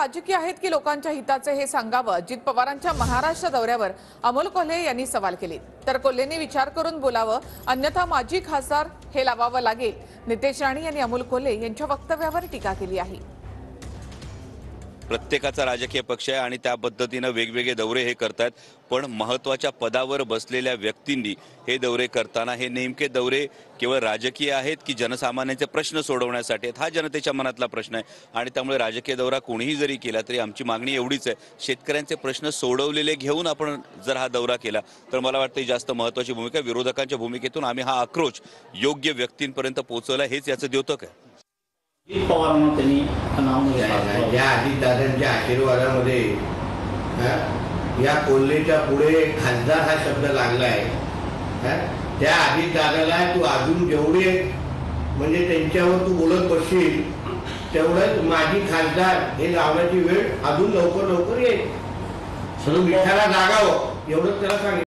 राजकीय आहेत की लोकांच्या हिताचे हे सांगावं, अजित पवारांच्या महाराष्ट्र दौऱ्यावर अमोल कोल्हे यांनी सवाल केले। तर कोल्हेंनी विचार करून बोलावं, अन्यथा माजी खासदार हे लावावं लागेल। नितेश राणे यांनी अमोल कोल्हे यांच्या वक्तव्यावर टीका केली आहे। प्रत्येकाचा राजकीय पक्ष आहे आणि त्या पद्धतीने वेगवेगळे दौरे हे करतात, पण महत्त्वाच्या पदावर बसलेल्या व्यक्तींनी हे दौरे करताना हे नेमके दौरे केवळ राजकीय आहेत की जनसामान्यांचे प्रश्न सोडवण्यासाठी आहेत, हा जनतेच्या मनातला प्रश्न आहे। आणि त्यामुळे राजकीय दौरा कोणीही जरी केला तरी आमची मागणी एवढीच आहे, शेतकऱ्यांचे प्रश्न सोडवलेले घेऊन आपण जर हा दौरा केला तर मला वाटतं ही जास्त महत्त्वाची भूमिका आहे। विरोधकांच्या भूमिकेतून आम्ही हा आक्रोश योग्य व्यक्तींपर्यंत पोहोचवला, हेच याचं द्योतक आहे। पवारांना त्यांनी नाव या अजितदादांच्या आशीर्वादामध्ये या कोल्हेच्या पुढे खासदार हा शब्द लागलाय। त्या अजितदादाला तू अजून जेवढे म्हणजे त्यांच्यावर तू बोलत बसशील तेवढंच माजी खासदार हे लावण्याची वेळ अजून लवकर येईल। मिठाला जागावं एवढंच त्याला सांगितलं।